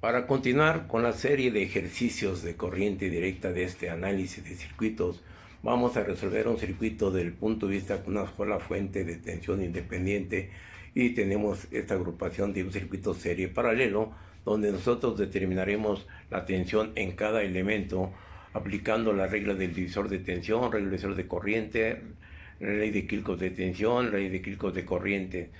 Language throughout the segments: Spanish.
Para continuar con la serie de ejercicios de corriente directa de este análisis de circuitos, vamos a resolver un circuito desde el punto de vista de una sola fuente de tensión independiente y tenemos esta agrupación de un circuito serie paralelo donde nosotros determinaremos la tensión en cada elemento aplicando la regla del divisor de tensión, regla del divisor de corriente, ley de Kirchhoff de tensión, ley de Kirchhoff de corriente,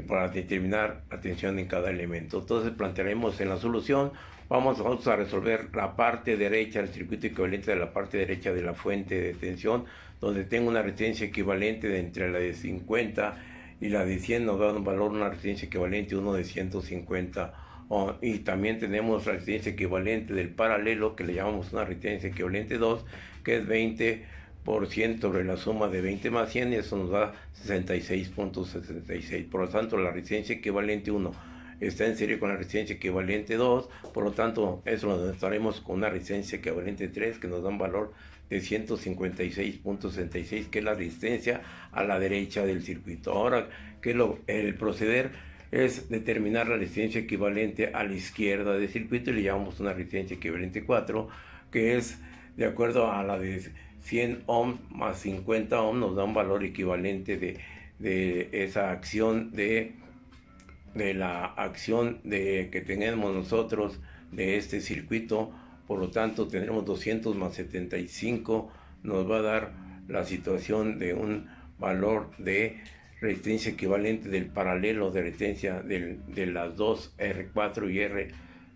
para determinar la tensión en cada elemento. Entonces plantearemos en la solución, vamos a resolver la parte derecha, el circuito equivalente de la parte derecha de la fuente de tensión, donde tengo una resistencia equivalente entre la de 50 y la de 100, nos da un valor, una resistencia equivalente, uno de 150 y también tenemos la resistencia equivalente del paralelo, que le llamamos una resistencia equivalente 2, que es 20% sobre la suma de 20 más 100, y eso nos da 66.66. Por lo tanto, la resistencia equivalente 1 está en serie con la resistencia equivalente 2, por lo tanto, eso lo demostraremos con una resistencia equivalente 3, que nos da un valor de 156.66, que es la resistencia a la derecha del circuito. Ahora, el proceder es determinar la resistencia equivalente a la izquierda del circuito y le llamamos una resistencia equivalente 4, que es de acuerdo a la de 100 ohms más 50 ohms, nos da un valor equivalente de esa acción de la acción que tenemos nosotros de este circuito. Por lo tanto, tendremos 200 más 75, nos va a dar la situación de un valor de resistencia equivalente del paralelo de resistencia de las dos R4 y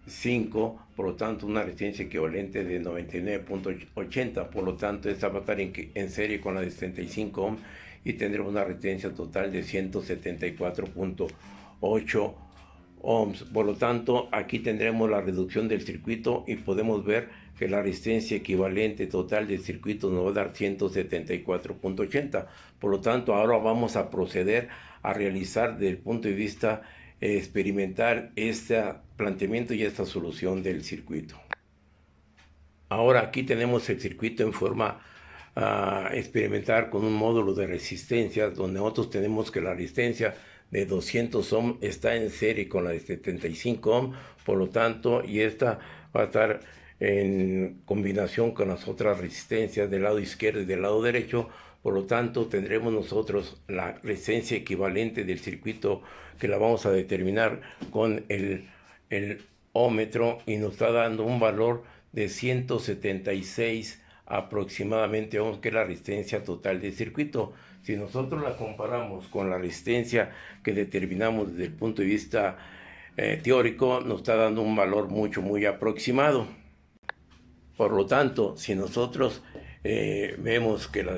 R5, por lo tanto una resistencia equivalente de 99.80, por lo tanto esta va a estar en serie con la de 75 ohms y tendremos una resistencia total de 174.8 ohms. Por lo tanto, aquí tendremos la reducción del circuito y podemos ver que la resistencia equivalente total del circuito nos va a dar 174.80. Por lo tanto, ahora vamos a proceder a realizar desde el punto de vista experimental este planteamiento y esta solución del circuito. Ahora aquí tenemos el circuito en forma experimental con un módulo de resistencias donde nosotros tenemos que la resistencia de 200 ohms está en serie con la de 75 ohms, por lo tanto, y esta va a estar en combinación con las otras resistencias del lado izquierdo y del lado derecho. Por lo tanto, tendremos nosotros la resistencia equivalente del circuito, que la vamos a determinar con el ómetro, y nos está dando un valor de 176 aproximadamente ohms, que es la resistencia total del circuito. Si nosotros la comparamos con la resistencia que determinamos desde el punto de vista teórico, nos está dando un valor muy aproximado. Por lo tanto, si nosotros vemos que la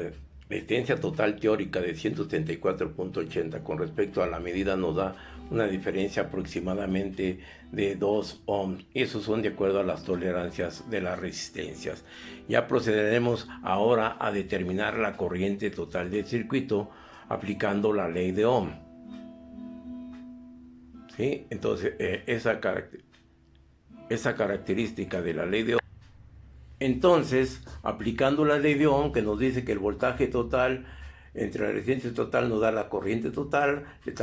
resistencia total teórica de 174.80 con respecto a la medida nos da una diferencia aproximadamente de 2 ohms. Esos son de acuerdo a las tolerancias de las resistencias. Ya procederemos ahora a determinar la corriente total del circuito aplicando la ley de Ohm. ¿Sí? Entonces, esa característica de la ley de Ohm. Entonces, aplicando la ley de Ohm, que nos dice que el voltaje total entre la resistencia total nos da la corriente total, le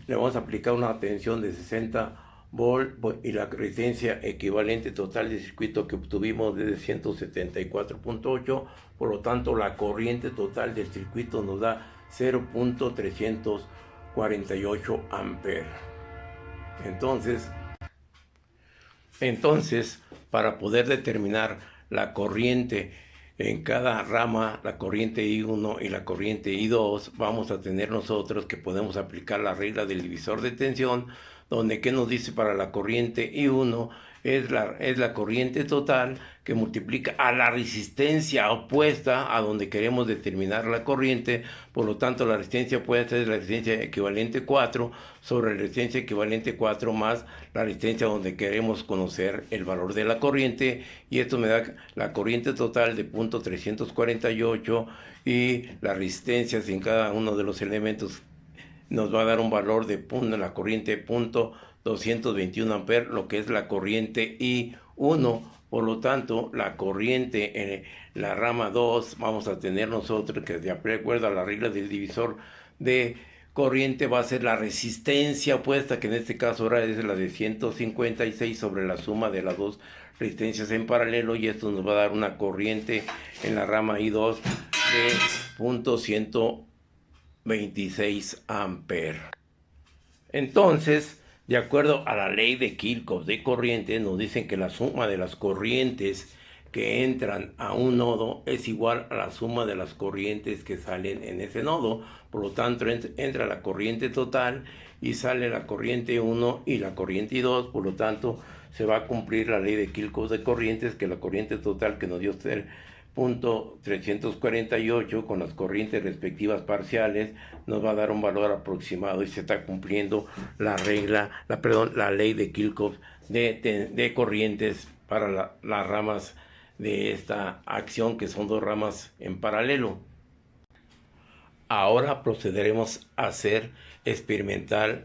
vamos a aplicar una tensión de 60 volt y la resistencia equivalente total del circuito que obtuvimos es de 174.8, por lo tanto la corriente total del circuito nos da 0.348 amperes. Entonces, para poder determinar la corriente en cada rama, la corriente I1 y la corriente I2, vamos a tener nosotros que podemos aplicar la regla del divisor de tensión, donde ¿qué nos dice para la corriente I1? Es la corriente total que multiplica a la resistencia opuesta a donde queremos determinar la corriente. Por lo tanto, la resistencia opuesta es la resistencia equivalente 4 sobre la resistencia equivalente 4 más la resistencia donde queremos conocer el valor de la corriente, y esto me da la corriente total de 0.348 y las resistencias en cada uno de los elementos nos va a dar un valor de la corriente 0.221 amperes, lo que es la corriente I1. Por lo tanto, la corriente en la rama 2 vamos a tener nosotros que, de acuerdo a la regla del divisor de corriente va a ser la resistencia opuesta, que en este caso ahora es la de 156 sobre la suma de las dos resistencias en paralelo, y esto nos va a dar una corriente en la rama I2 de 0.126 amperes. Entonces, de acuerdo a la ley de Kirchhoff de corriente, nos dicen que la suma de las corrientes que entran a un nodo es igual a la suma de las corrientes que salen en ese nodo. Por lo tanto, entra la corriente total y sale la corriente 1 y la corriente 2. Por lo tanto, se va a cumplir la ley de Kirchhoff de corrientes, que la corriente total que nos dio punto 348 con las corrientes respectivas parciales nos va a dar un valor aproximado, y se está cumpliendo la ley de Kirchhoff de corrientes para las ramas de esta acción, que son dos ramas en paralelo. Ahora procederemos a hacer experimental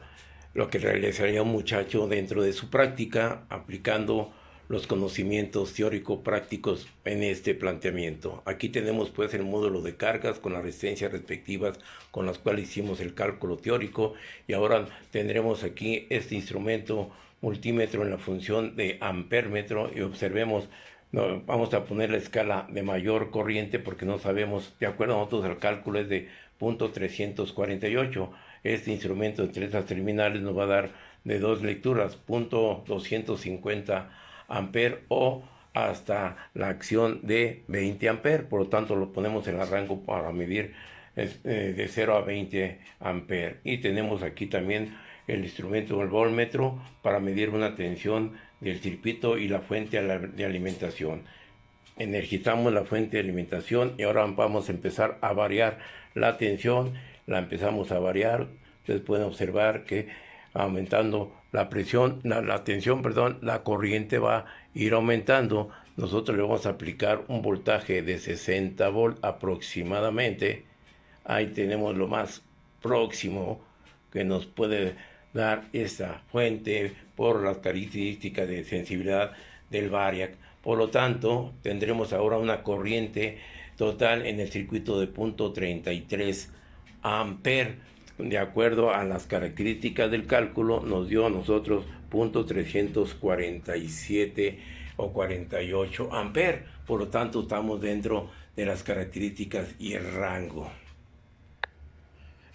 lo que realizaría un muchacho dentro de su práctica, aplicando los conocimientos teórico-prácticos en este planteamiento. Aquí tenemos pues el módulo de cargas con las resistencias respectivas con las cuales hicimos el cálculo teórico, y ahora tendremos aquí este instrumento multímetro en la función de ampérmetro, y observemos, vamos a poner la escala de mayor corriente porque no sabemos, de acuerdo a nosotros el cálculo es de 0.348. Este instrumento entre estas terminales nos va a dar de dos lecturas, 0.250 amperes o hasta la acción de 20 amperes. Por lo tanto, lo ponemos en el rango para medir de 0 a 20 amperes. Y tenemos aquí también el instrumento del voltmetro para medir una tensión del circuito y la fuente de alimentación. Energizamos la fuente de alimentación y ahora vamos a empezar a variar la tensión. La empezamos a variar. Ustedes pueden observar que aumentando la presión, la tensión, la corriente va a ir aumentando. Nosotros le vamos a aplicar un voltaje de 60 volts aproximadamente. Ahí tenemos lo más próximo que nos puede dar esta fuente por las características de sensibilidad del variac. Por lo tanto, tendremos ahora una corriente total en el circuito de 0.33 amperes. De acuerdo a las características del cálculo, nos dio a nosotros 0.347 o 48 amperes. Por lo tanto, estamos dentro de las características y el rango.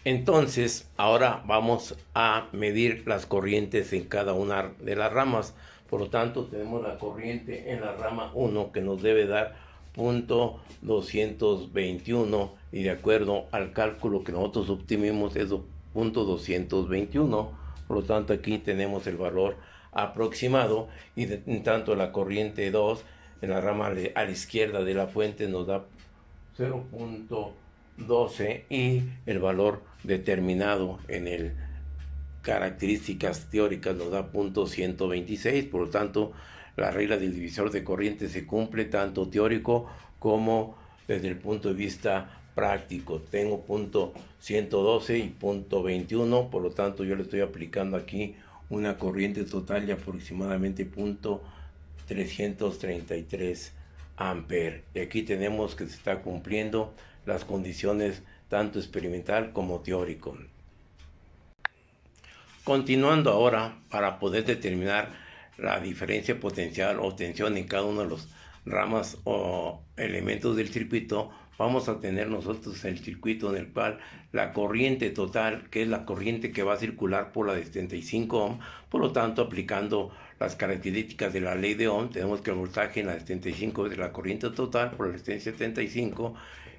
Entonces, ahora vamos a medir las corrientes en cada una de las ramas. Por lo tanto, tenemos la corriente en la rama 1 que nos debe dar 0.221, y de acuerdo al cálculo que nosotros obtuvimos es 0.221. Por lo tanto, aquí tenemos el valor aproximado, y en tanto la corriente 2 en la rama a la izquierda de la fuente nos da 0.12, y el valor determinado en el características teóricas nos da 0.126. Por lo tanto, la regla del divisor de corriente se cumple tanto teórico como desde el punto de vista práctico. Tengo 0.112 y 0.21, por lo tanto yo le estoy aplicando aquí una corriente total de aproximadamente 0.333 amperes. Y aquí tenemos que se está cumpliendo las condiciones tanto experimental como teórico. Continuando ahora, para poder determinar la diferencia potencial o tensión en cada una de las ramas o elementos del circuito, vamos a tener nosotros el circuito en el cual la corriente total, que es la corriente que va a circular por la de 75 ohm, por lo tanto, aplicando las características de la ley de Ohm, tenemos que el voltaje en la 75 es de la corriente total por la resistencia 75,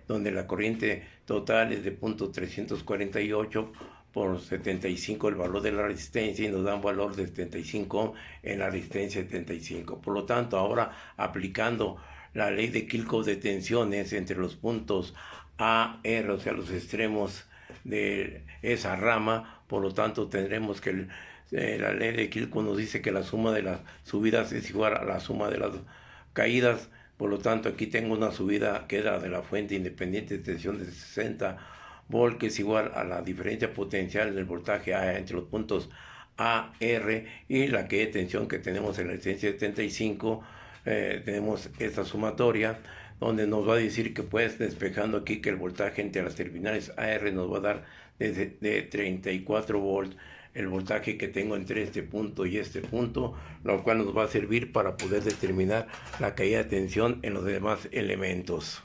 donde la corriente total es de 0.348 por 75 el valor de la resistencia, y nos da un valor de 75 en la resistencia 75. Por lo tanto, ahora aplicando la ley de Kirchhoff de tensiones entre los puntos A, R, o sea, los extremos de esa rama, por lo tanto tendremos que la ley de Kirchhoff nos dice que la suma de las subidas es igual a la suma de las caídas. Por lo tanto, aquí tengo una subida que es la de la fuente independiente de tensión de 60 volt, que es igual a la diferencia potencial del voltaje A entre los puntos A, R, y la que de tensión que tenemos en la resistencia 75. Tenemos esta sumatoria donde nos va a decir que, pues, despejando aquí, que el voltaje entre las terminales AR nos va a dar de 34 volts, el voltaje que tengo entre este punto y este punto, lo cual nos va a servir para poder determinar la caída de tensión en los demás elementos.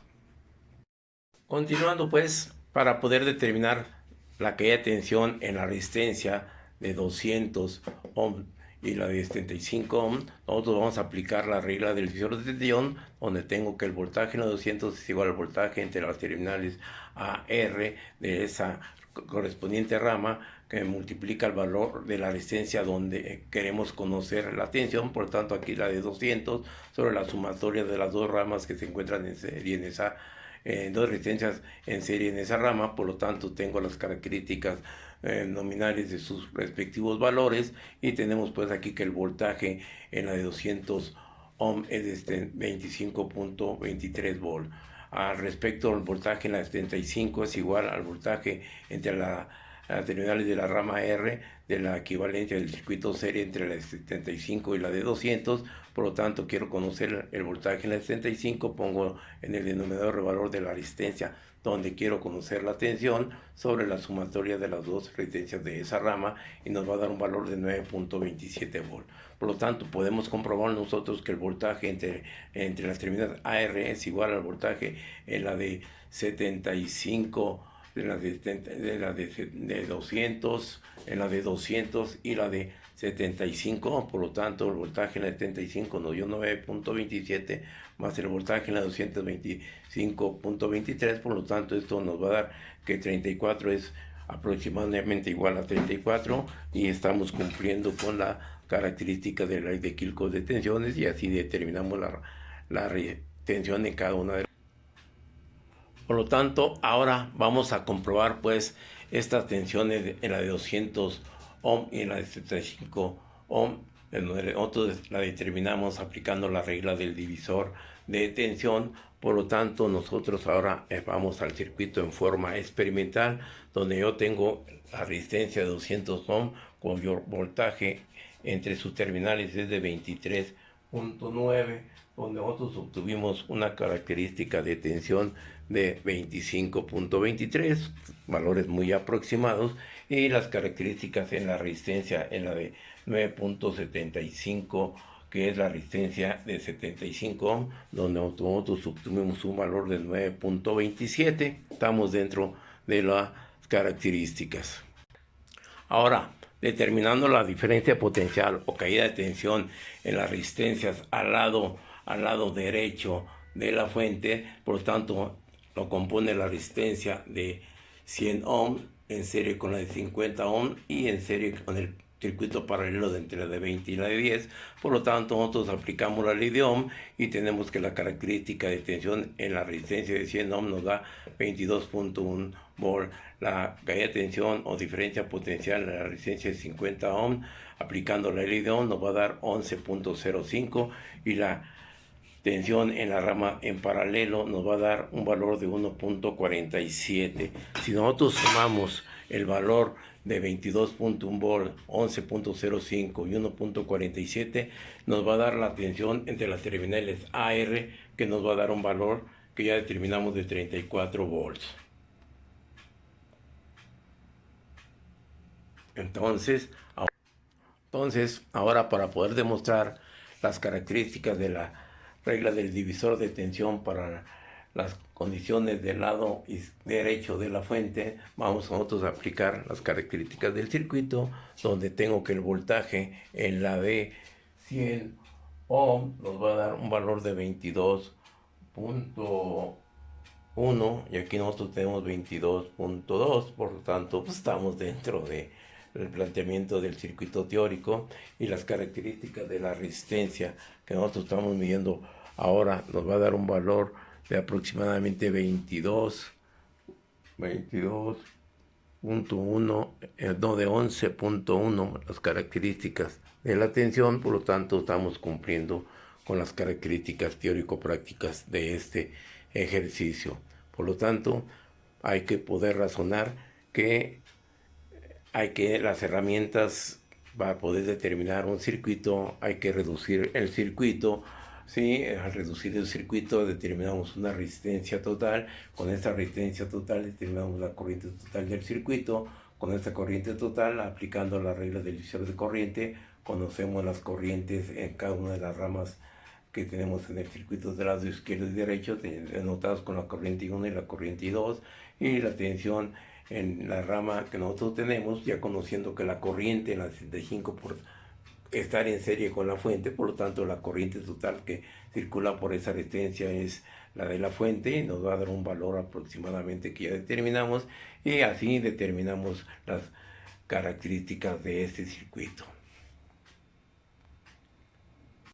Continuando pues, para poder determinar la caída de tensión en la resistencia de 200 ohms y la de 75 ohms, nosotros vamos a aplicar la regla del divisor de tensión, donde tengo que el voltaje en los 200 es igual al voltaje entre las terminales AR de esa correspondiente rama, que multiplica el valor de la resistencia donde queremos conocer la tensión. Por tanto, aquí la de 200 sobre la sumatoria de las dos ramas que se encuentran en serie en esa dos resistencias en serie en esa rama. Por lo tanto, tengo las características nominales de sus respectivos valores, y tenemos pues aquí que el voltaje en la de 200 ohm es de 25.23 volt. Al respecto, el voltaje en la 75 es igual al voltaje entre las terminales de la rama R de la equivalencia del circuito serie entre la 75 y la de 200. Por lo tanto, quiero conocer el voltaje en la 75, pongo en el denominador el valor de la resistencia donde quiero conocer la tensión sobre la sumatoria de las dos resistencias de esa rama, y nos va a dar un valor de 9.27 volts. Por lo tanto, podemos comprobar nosotros que el voltaje entre las terminales AR es igual al voltaje en la de 75, de 200, en la de 200 y la de 75. Por lo tanto, el voltaje en la de 75 nos dio 9.27 más el voltaje en la 225.23. Por lo tanto, esto nos va a dar que 34 es aproximadamente igual a 34, y estamos cumpliendo con la característica de la ley de Kirchhoff de tensiones, y así determinamos la tensión en cada una de las. Por lo tanto, ahora vamos a comprobar pues estas tensiones en la de 200 ohm y en la de 75 ohm, en donde nosotros la determinamos aplicando la regla del divisor de tensión. Por lo tanto, nosotros ahora vamos al circuito en forma experimental, donde yo tengo la resistencia de 200 ohm cuyo voltaje entre sus terminales es de 23.9, donde nosotros obtuvimos una característica de tensión de 25.23, valores muy aproximados, y las características en la resistencia en la de 9.75, que es la resistencia de 75 ohm, donde nosotros obtuvimos un valor de 9.27. Estamos dentro de las características. Ahora, determinando la diferencia potencial o caída de tensión en las resistencias al lado derecho de la fuente, por lo tanto, lo compone la resistencia de 100 ohm en serie con la de 50 ohm y en serie con el circuito paralelo de entre la de 20 y la de 10. Por lo tanto, nosotros aplicamos la ley de Ohm y tenemos que la característica de tensión en la resistencia de 100 ohm nos da 22.1 volt. La caída de tensión o diferencia potencial en la resistencia de 50 ohm, aplicando la ley de Ohm, nos va a dar 11.05, y la tensión en la rama en paralelo nos va a dar un valor de 1.47. Si nosotros sumamos el valor de 22.1 volt, 11.05 y 1.47, nos va a dar la tensión entre las terminales AR, que nos va a dar un valor que ya determinamos de 34 volts. Entonces, ahora para poder demostrar las características de la regla del divisor de tensión para las condiciones del lado derecho de la fuente, vamos nosotros a aplicar las características del circuito, donde tengo que el voltaje en la de 100 ohm nos va a dar un valor de 22.1, y aquí nosotros tenemos 22.2. por lo tanto pues estamos dentro de el planteamiento del circuito teórico, y las características de la resistencia que nosotros estamos midiendo ahora nos va a dar un valor de aproximadamente 22.1, no, de 11.1 las características de la tensión. Por lo tanto, estamos cumpliendo con las características teórico-prácticas de este ejercicio. Por lo tanto, hay que poder razonar que las herramientas para poder determinar un circuito, hay que reducir el circuito Sí, al reducir el circuito determinamos una resistencia total, con esa resistencia total determinamos la corriente total del circuito, con esta corriente total, aplicando las reglas del divisor de corriente, conocemos las corrientes en cada una de las ramas que tenemos en el circuito de lado izquierdo y derecho, denotados con la corriente 1 y la corriente 2, y la tensión en la rama que nosotros tenemos, ya conociendo que la corriente en la 65 por estar en serie con la fuente, por lo tanto la corriente total que circula por esa resistencia es la de la fuente y nos va a dar un valor aproximadamente que ya determinamos, y así determinamos las características de este circuito.